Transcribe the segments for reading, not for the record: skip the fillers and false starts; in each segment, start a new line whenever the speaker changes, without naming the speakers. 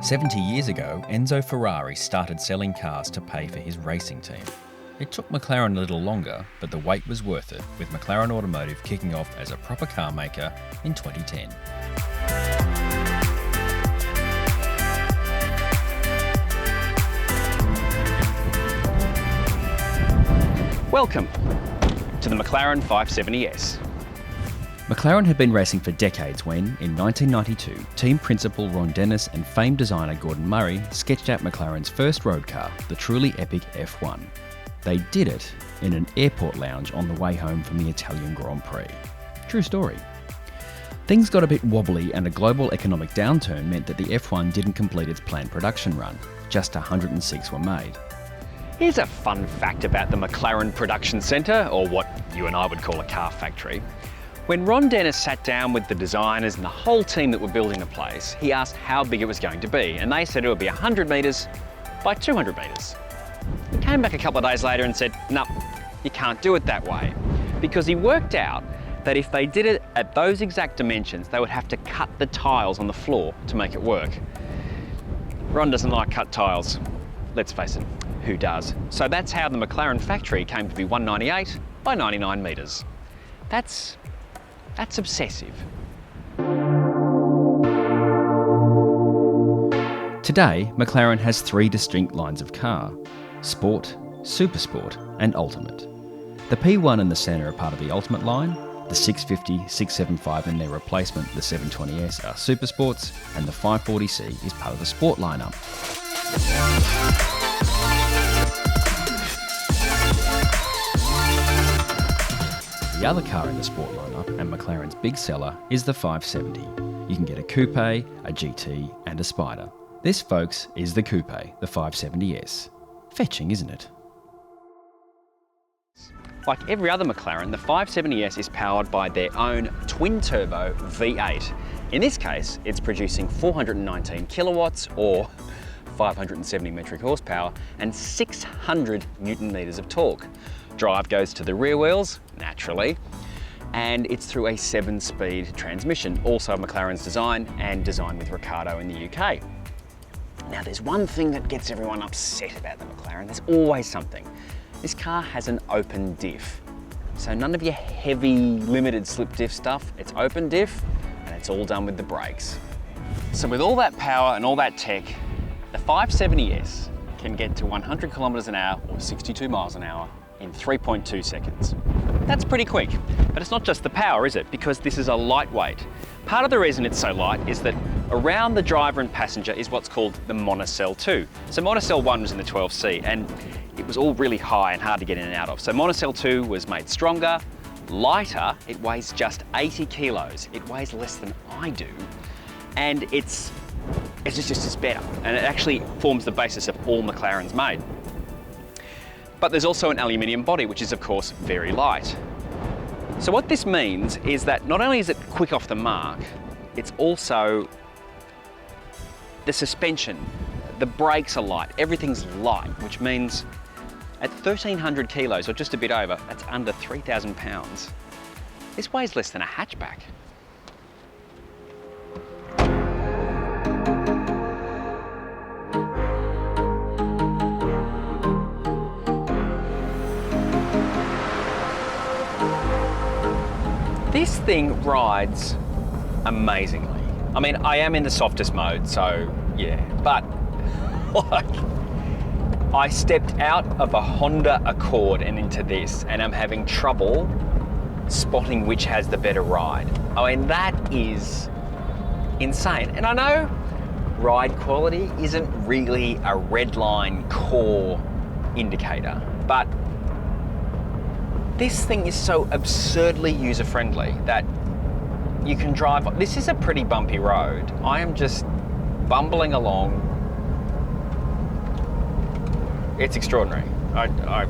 70 years ago, Enzo Ferrari started selling cars to pay for his racing team. It took McLaren a little longer, but the wait was worth it, with McLaren Automotive kicking off as a proper car maker in 2010.
Welcome to the McLaren 570S.
McLaren had been racing for decades when, in 1992, team principal Ron Dennis and famed designer Gordon Murray sketched out McLaren's first road car, the truly epic F1. They did it in an airport lounge on the way home from the Italian Grand Prix. True story. Things got a bit wobbly and a global economic downturn meant that the F1 didn't complete its planned production run. Just 106 were made.
Here's a fun fact about the McLaren Production Centre, or what you and I would call a car factory. When Ron Dennis sat down with the designers and the whole team that were building the place, he asked how big it was going to be, and they said it would be 100 metres by 200 metres. He came back a couple of days later and said, no, you can't do it that way, because he worked out that if they did it at those exact dimensions, they would have to cut the tiles on the floor to make it work. Ron doesn't like cut tiles. Let's face it, who does? So that's how the McLaren factory came to be 198 by 99 metres. That's obsessive.
Today, McLaren has three distinct lines of car: Sport, Super Sport and Ultimate. The P1 and the Senna are part of the Ultimate line, the 650, 675 and their replacement, the 720S, are Super Sports, and the 540C is part of the Sport lineup. The other car in the Sport lineup, and McLaren's big seller, is the 570. You can get a Coupe, a GT and a Spider. This, folks, is the Coupe, the 570S. Fetching, isn't it?
Like every other McLaren, the 570S is powered by their own twin-turbo V8. In this case, it's producing 419 kilowatts or 570 metric horsepower and 600 newton meters of torque. Drive goes to the rear wheels, naturally, and it's through a 7-speed transmission, also McLaren's design and designed with Ricardo in the UK. Now there's one thing that gets everyone upset about the McLaren. There's always something. This car has an open diff. So none of your heavy limited slip diff stuff, it's open diff and it's all done with the brakes. So with all that power and all that tech, the 570S can get to 100 kilometers an hour or 62 miles an hour in 3.2 seconds. That's pretty quick, but it's not just the power, is it? Because this is a lightweight. Part of the reason it's so light is that around the driver and passenger is what's called the monocell 2. So monocell 1 was in the 12C and it was all really high and hard to get in and out of. So monocell 2 was made stronger, lighter, it weighs just 80 kilos. It weighs less than I do, and it's just better. And it actually forms the basis of all McLarens made. But there's also an aluminium body, which is of course very light. So what this means is that not only is it quick off the mark, it's also the suspension, the brakes are light, everything's light, which means at 1,300 kilos, or just a bit over, that's under 3,000 pounds. This weighs less than a hatchback. This thing rides amazingly. I mean, I am in the softest mode, so yeah, but like, I stepped out of a Honda Accord and into this, and I'm having trouble spotting which has the better ride. I mean, that is insane. And I know ride quality isn't really a Redline core indicator, but this thing is so absurdly user-friendly that you can drive. This is a pretty bumpy road. I am just bumbling along. It's extraordinary. I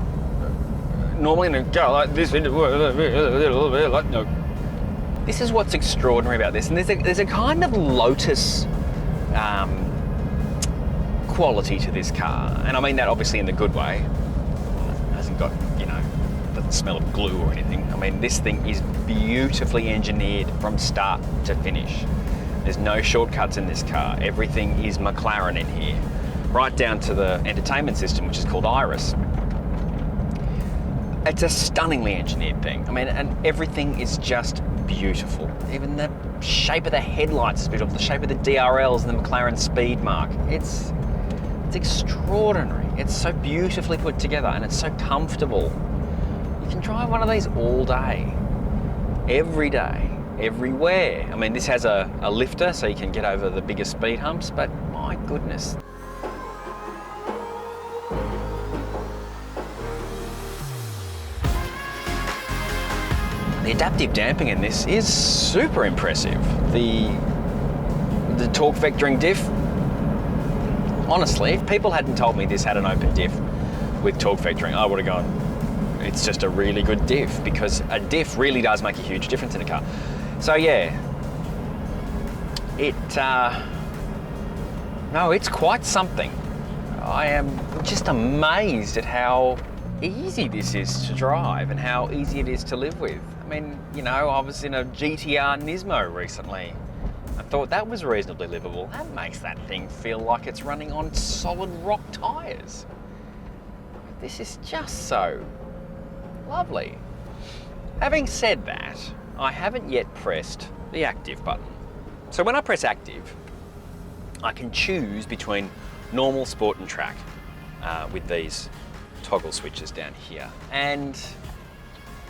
normally in a car like this, like no. This is what's extraordinary about this, and there's a kind of Lotus quality to this car, and I mean that obviously in the good way. It hasn't got, you know, doesn't smell of glue or anything. I mean, this thing is beautifully engineered from start to finish. There's no shortcuts in this car. Everything is McLaren in here, right down to the entertainment system, which is called Iris. It's a stunningly engineered thing. I mean, and everything is just beautiful. Even the shape of the headlights is beautiful, the shape of the DRLs and the McLaren Speed Mark. It's extraordinary. It's so beautifully put together and it's so comfortable. You can drive one of these all day, every day, everywhere. I mean, this has a lifter so you can get over the bigger speed humps, but my goodness. The adaptive damping in this is super impressive. The torque vectoring diff, honestly, if people hadn't told me this had an open diff with torque vectoring, I would have gone, it's just a really good diff, because a diff really does make a huge difference in a car. So yeah, no, it's quite something. I am just amazed at how easy this is to drive and how easy it is to live with. I mean, you know, I was in a GTR Nismo recently. I thought that was reasonably livable. That makes that thing feel like it's running on solid rock tyres. This is just so lovely. Having said that, I haven't yet pressed the active button. So when I press active, I can choose between normal, sport and track with these toggle switches down here. And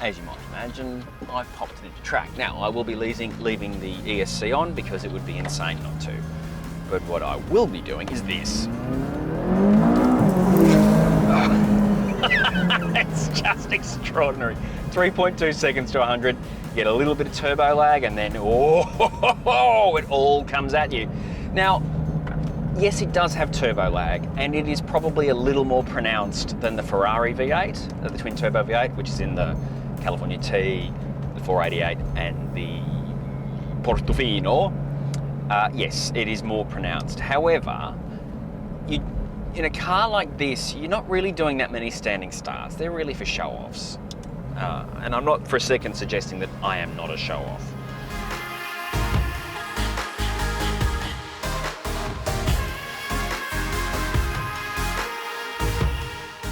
as you might imagine, I've popped it into track. Now, I will be leaving the ESC on because it would be insane not to. But what I will be doing is this. It's just extraordinary. 3.2 seconds to 100, you get a little bit of turbo lag, and then, oh, it all comes at you. Now, yes, it does have turbo lag, and it is probably a little more pronounced than the Ferrari V8, the twin turbo V8, which is in the California T, the 488, and the Portofino. Yes, it is more pronounced. However, in a car like this, you're not really doing that many standing starts. They're really for show-offs. And I'm not for a second suggesting that I am not a show-off.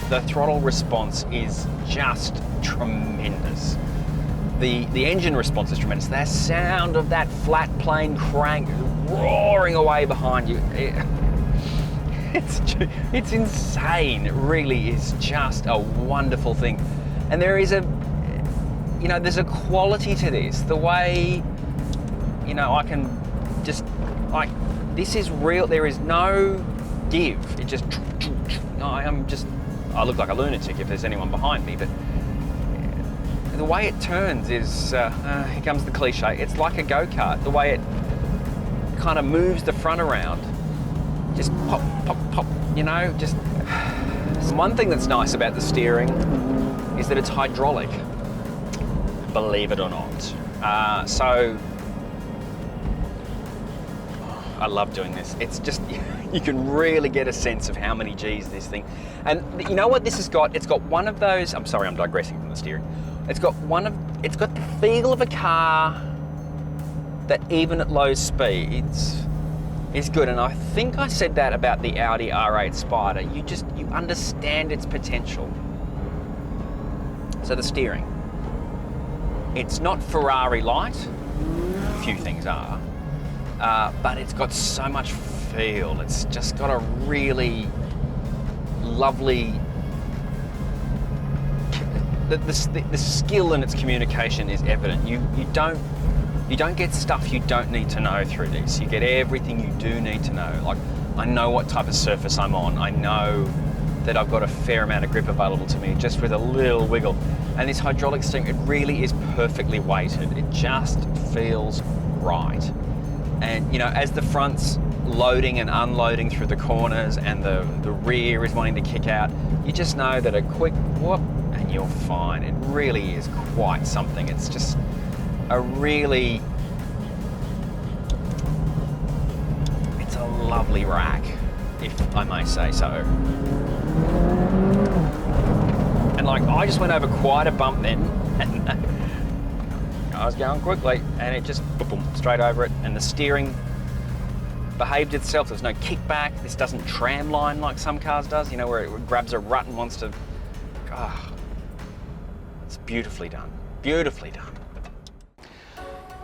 The throttle response is just tremendous. The engine response is tremendous. The sound of that flat plane crank roaring away behind you, it's insane. It really is just a wonderful thing. And there is there's a quality to this. The way, I can just, this is real. There is no give. It just, I look like a lunatic if there's anyone behind me, but the way it turns is, here comes the cliche, it's like a go-kart. The way it kind of moves the front around, just pop, pop, pop, just... One thing that's nice about the steering is that it's hydraulic, believe it or not. So, I love doing this. It's just, you can really get a sense of how many G's this thing. And you know what this has got? It's got one of those, I'm sorry, I'm digressing from the steering. It's got the feel of a car that even at low speeds is good. And I think I said that about the Audi R8 Spider. You understand its potential. So the steering. It's not Ferrari light. Few things are. But it's got so much feel. It's just got a really lovely... The skill in its communication is evident. You don't get stuff you don't need to know through this. You get everything you do need to know. Like, I know what type of surface I'm on. I know that I've got a fair amount of grip available to me just with a little wiggle. And this hydraulic steering, it really is perfectly weighted. It just feels right. And as the front's loading and unloading through the corners and the rear is wanting to kick out, you just know that a quick whoop and you're fine. It really is quite something. It's just it's a lovely rack, if I may say so. And I just went over quite a bump then, and I was going quickly, and it just boom, straight over it. And the steering, behaved itself. There's no kickback. This doesn't tram line like some cars does, you know, where it grabs a rut and wants to... It's beautifully done. Beautifully done.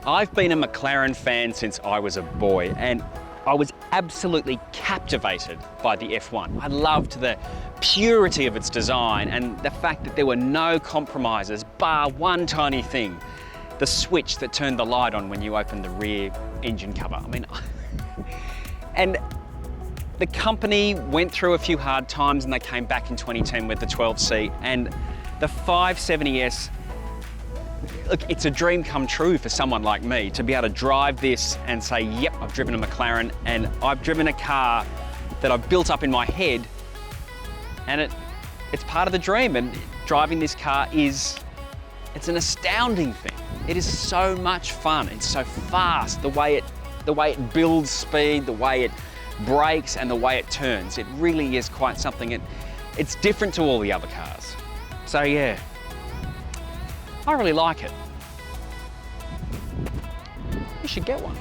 I've been a McLaren fan since I was a boy, and I was absolutely captivated by the F1. I loved the purity of its design and the fact that there were no compromises, bar one tiny thing, the switch that turned the light on when you opened the rear engine cover. I mean, and the company went through a few hard times and they came back in 2010 with the 12C, and the 570S, look, it's a dream come true for someone like me to be able to drive this and say, yep, I've driven a McLaren, and I've driven a car that I've built up in my head, and it's part of the dream. And driving this car it's an astounding thing. It is so much fun. It's so fast. The way it builds speed, the way it brakes, and the way it turns. It really is quite something. It's different to all the other cars. So yeah, I really like it. You should get one.